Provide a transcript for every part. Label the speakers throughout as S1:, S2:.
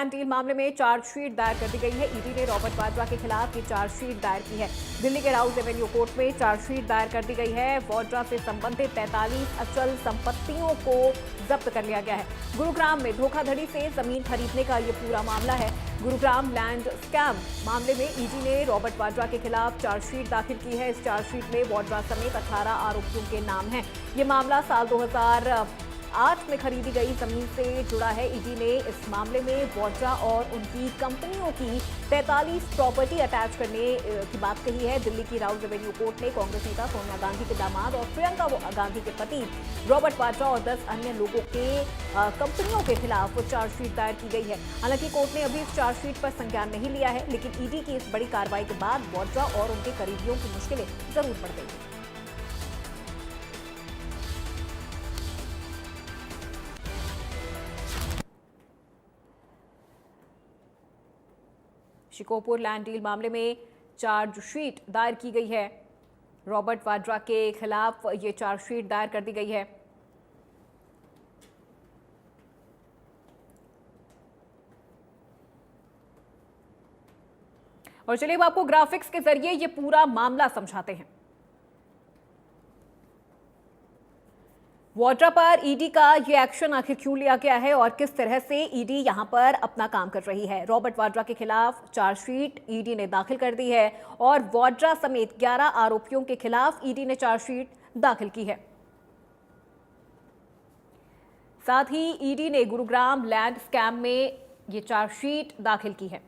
S1: Land deal मामले में chargesheet दायर कर दी गई है। ईडी ने रॉबर्ट वाड्रा के खिलाफ ये चार्जशीट दायर की है। दिल्ली के राउज एवेन्यू कोर्ट में चार्जशीट दायर कर दी गई है। वाड्रा से संबंधित 43 अचल संपत्तियों को जब्त कर लिया गया है। गुरुग्राम में धोखाधड़ी से जमीन खरीदने का ये पूरा मामला है। गुरुग्राम लैंड स्कैम मामले में ईडी ने रॉबर्ट वाड्रा के खिलाफ चार्जशीट दाखिल की है। इस चार्जशीट में वाड्रा समेत 18 आरोपियों के नाम हैं। ये मामला साल 2008 में खरीदी गई जमीन से जुड़ा है। ईडी ने इस मामले में वाड्रा और उनकी कंपनियों की 43 प्रॉपर्टी अटैच करने की बात कही है। दिल्ली की राउज एवेन्यू कोर्ट ने कांग्रेस नेता सोनिया गांधी के दामाद और प्रियंका गांधी के पति रॉबर्ट वाड्रा और 10 अन्य लोगों के कंपनियों के खिलाफ चार्जशीट दायर की गई है। हालांकि कोर्ट ने अभी इस चार्जशीट पर संज्ञान नहीं लिया है, लेकिन ईडी की इस बड़ी कार्रवाई के बाद वाड्रा और उनके करीबियों की मुश्किलें जरूर बढ़ गई हैं। शिकोहपुर लैंड डील मामले में चार्जशीट दायर की गई है। रॉबर्ट वाड्रा के खिलाफ ये चार्जशीट दायर कर दी गई है। और चलिए अब आपको ग्राफिक्स के जरिए ये पूरा मामला समझाते हैं। वाड्रा पर ईडी का ये एक्शन आखिर क्यों लिया गया है और किस तरह से ईडी यहां पर अपना काम कर रही है। रॉबर्ट वाड्रा के खिलाफ चार्जशीट ईडी ने दाखिल कर दी है और वाड्रा समेत 11 आरोपियों के खिलाफ ईडी ने चार्जशीट दाखिल की है। साथ ही ईडी ने गुरुग्राम लैंड स्कैम में ये चार्जशीट दाखिल की है।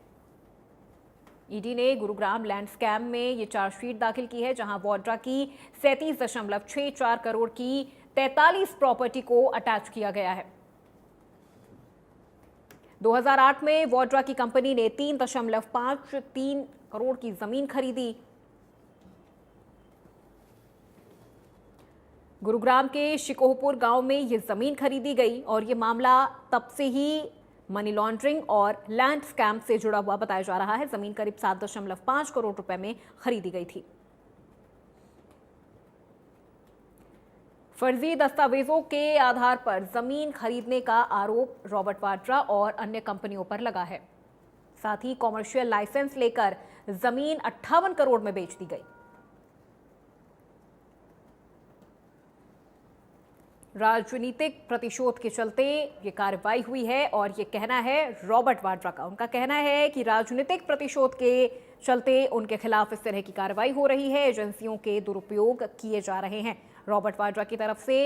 S1: ईडी ने गुरुग्राम लैंड स्कैम में ये चार्जशीट दाखिल की है, जहां वाड्रा की 37.64 करोड़ की 43 प्रॉपर्टी को अटैच किया गया है। 2008 में वाड्रा की कंपनी ने 3.53 करोड़ की जमीन खरीदी। गुरुग्राम के शिकोहपुर गांव में यह जमीन खरीदी गई और यह मामला तब से ही मनी लॉन्ड्रिंग और लैंड स्कैम से जुड़ा हुआ बताया जा रहा है। जमीन करीब 7.5 करोड़ रुपए में खरीदी गई थी। फर्जी दस्तावेजों के आधार पर जमीन खरीदने का आरोप रॉबर्ट वाड्रा और अन्य कंपनियों पर लगा है। साथ ही कॉमर्शियल लाइसेंस लेकर जमीन 58 करोड़ में बेच दी गई। राजनीतिक प्रतिशोध के चलते ये कार्रवाई हुई है और ये कहना है रॉबर्ट वाड्रा का। उनका कहना है कि राजनीतिक प्रतिशोध के चलते उनके खिलाफ इस तरह की कार्रवाई हो रही है, एजेंसियों के दुरुपयोग किए जा रहे हैं। रॉबर्ट वाड्रा की तरफ से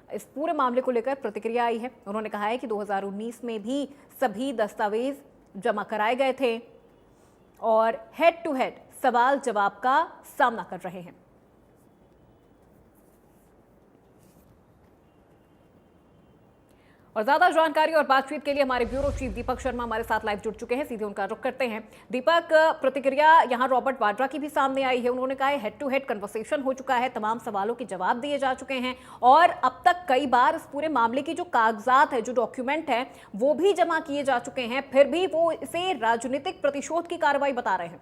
S1: इस पूरे मामले को लेकर प्रतिक्रिया आई है। उन्होंने कहा है कि 2019 में भी सभी दस्तावेज जमा कराए गए थे और हेड टू हेड सवाल जवाब का सामना कर रहे हैं। और ज्यादा जानकारी और बातचीत के लिए हमारे ब्यूरो चीफ दीपक शर्मा हमारे साथ लाइव जुड़ चुके हैं। सीधे उनका रुख करते हैं। दीपक, प्रतिक्रिया यहां रॉबर्ट वाड्रा की भी सामने आई है। उन्होंने कहा है हेड टू हेड कन्वर्सेशन हो चुका है, तमाम सवालों के जवाब दिए जा चुके हैं और अब तक कई बार इस पूरे मामले की जो कागजात है, जो डॉक्यूमेंट है, वो भी जमा किए जा चुके हैं, फिर भी वो इसे राजनीतिक प्रतिशोध की कार्रवाई बता रहे हैं।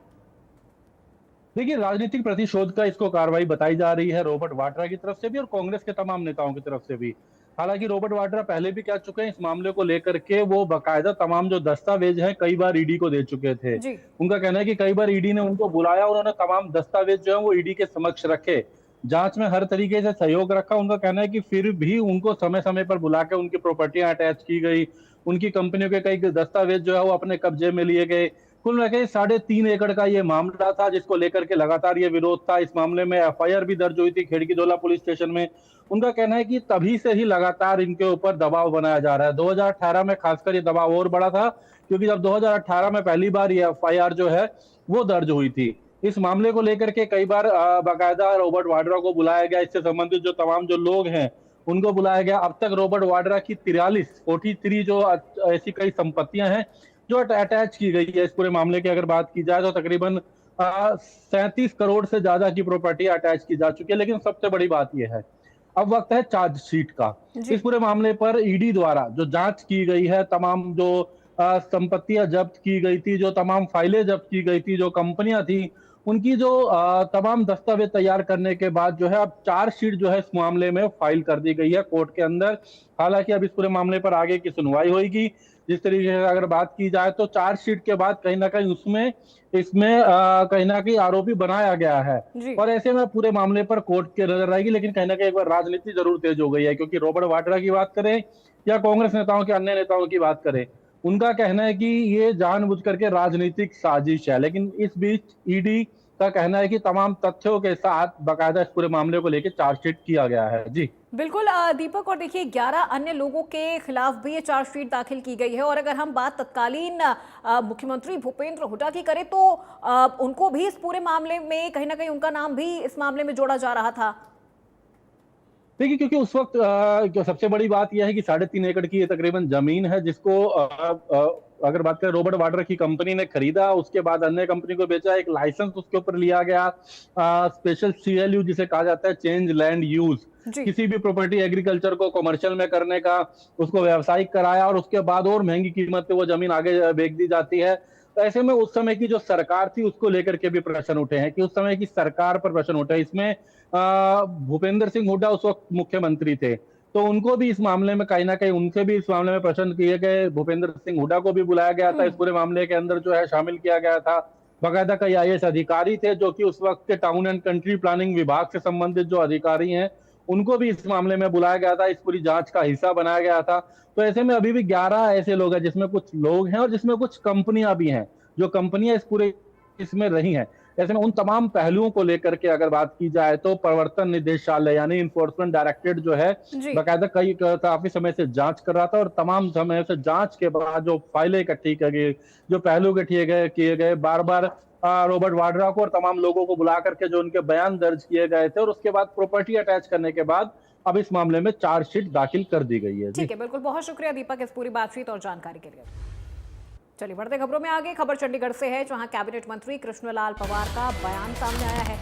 S2: देखिए, राजनीतिक प्रतिशोध का इसको कार्रवाई बताई जा रही है रॉबर्ट वाड्रा की तरफ से भी और कांग्रेस के तमाम नेताओं की तरफ से भी। हालांकि रॉबर्ट वाड्रा पहले भी कह चुके हैं इस मामले को लेकर के वो बाकायदा तमाम जो दस्तावेज हैं कई बार ईडी को दे चुके थे। उनका कहना है कि कई बार ईडी ने उनको बुलाया और उन्होंने तमाम दस्तावेज जो है वो ईडी के समक्ष रखे, जांच में हर तरीके से सहयोग रखा। उनका कहना है कि फिर भी उनको समय समय पर बुला के उनकी प्रॉपर्टियां अटैच की गई, उनकी कंपनियों के कई दस्तावेज जो है वो अपने कब्जे में लिए गए। कुल मिला के 3.5 एकड़ का ये मामला था जिसको लेकर के लगातार ये विरोध था। इस मामले में एफआईआर भी दर्ज हुई थी खिड़कीदोला पुलिस स्टेशन में। उनका कहना है कि तभी से ही लगातार इनके ऊपर दबाव बनाया जा रहा है। 2018 में खासकर ये दबाव और बड़ा था क्योंकि जब 2018 में पहली बार ये एफआईआर जो है वो दर्ज हुई थी। इस मामले को लेकर के कई बार बाकायदा रॉबर्ट वाड्रा को बुलाया गया, इससे संबंधित जो तमाम जो लोग हैं उनको बुलाया गया। अब तक रॉबर्ट वाड्रा की 43 जो ऐसी कई संपत्तियां हैं जो अटैच की गई है। इस पूरे मामले की अगर बात की जाए तो तकरीबन 37 करोड़ से ज्यादा की प्रॉपर्टी अटैच की जा चुकी है। लेकिन सबसे बड़ी बात यह है, अब वक्त है चार्जशीट का। इस पूरे मामले पर ईडी द्वारा जो जांच की गई है, तमाम जो संपत्तियां जब्त की गई थी, जो तमाम फाइलें जब्त की गई थी, जो कंपनियां थी, उनकी जो तमाम दस्तावेज तैयार करने के बाद जो है अब चार्जशीट जो है इस मामले में फाइल कर दी गई है कोर्ट के अंदर। हालांकि अब इस पूरे मामले पर आगे की सुनवाई होगी, जिस तरीके से अगर बात की जाए तो चार्जशीट के बाद कहीं ना कहीं उसमें इसमें कहीं ना कहीं आरोपी बनाया गया है।
S1: जी।
S2: और ऐसे में पूरे मामले पर कोर्ट की नजर आएगी, लेकिन कहीं ना कहीं एक बार राजनीति जरूर तेज हो गई है, क्योंकि रॉबर्ट वाड्रा की बात करें या कांग्रेस नेताओं के अन्य नेताओं की बात करें, उनका कहना है कि ये जानबूझ करके राजनीतिक साजिश है। लेकिन इस बीच ईडी का कहना है कि तमाम तथ्यों के साथ बाकायदा इस पूरे मामले को लेकर चार्जशीट किया गया है। जी
S1: बिल्कुल दीपक, और देखिए 11 अन्य लोगों के खिलाफ भी ये चार्जशीट दाखिल की गई है। और अगर हम बात तत्कालीन मुख्यमंत्री भूपेंद्र हुड्डा की करें तो उनको भी इस पूरे मामले में कहीं ना कहीं उनका नाम भी इस मामले में जोड़ा जा रहा था।
S2: देखिए, क्योंकि उस वक्त सबसे बड़ी बात यह है कि 3.5 एकड़ की ये तकरीबन जमीन है, जिसको अगर बात करें रॉबर्ट वाड्रा की कंपनी ने खरीदा, उसके बाद अन्य कंपनी को बेचा, एक लाइसेंस उसके ऊपर लिया गया, स्पेशल CLU जिसे कहा जाता है चेंज लैंड यूज,
S1: जी।
S2: किसी भी प्रॉपर्टी एग्रीकल्चर को कमर्शियल में करने का उसको व्यावसायिक कराया, और उसके बाद और महंगी कीमत पे वो जमीन आगे बेच दी जाती है। तो ऐसे में उस समय की जो सरकार थी उसको लेकर के भी प्रश्न उठे हैं, कि उस समय की सरकार पर प्रश्न उठे। इसमें भूपेंद्र सिंह हुड्डा उस वक्त मुख्यमंत्री थे, तो उनको भी इस मामले में कहीं ना कहीं उनसे भी इस मामले में प्रश्न किए गए। भूपेंद्र सिंह हुड्डा को भी बुलाया गया था, इस पूरे मामले के अंदर जो है शामिल किया गया था। बाकायदा कई IAS अधिकारी थे जो कि उस वक्त के टाउन एंड कंट्री प्लानिंग विभाग से संबंधित जो अधिकारी हैं, उनको भी इस मामले में बुलाया गया था, इस पूरी जांच का हिस्सा बनाया गया था। तो ऐसे में अभी भी 11 ऐसे लोग हैं, जिसमें कुछ लोग हैं और जिसमें कुछ कंपनियां भी हैं, जो कंपनियां इस पूरे इसमें रही हैं। ऐसे में उन तमाम पहलुओं को लेकर के अगर बात की जाए तो प्रवर्तन निदेशालय यानी इन्फोर्समेंट डायरेक्टरेट जो है,
S1: जी।
S2: बाकायदा काफी समय से जांच कर रहा था, और तमाम समय से जांच के बाद जो फाइलें इकट्ठी की गई, जो पहलू किए गए बार बार रॉबर्ट वाड्रा को और तमाम लोगों को बुला करके जो उनके बयान दर्ज किए गए थे, और उसके बाद प्रॉपर्टी अटैच करने के बाद अब इस मामले में चार्जशीट दाखिल कर दी गई है। जी
S1: ठीक है, बिल्कुल, बहुत शुक्रिया दीपक इस पूरी बातचीत और जानकारी के लिए। चलिए बढ़ते खबरों में आगे। खबर चंडीगढ़ से है, जहां कैबिनेट मंत्री कृष्णलाल पंवार का बयान सामने आया है।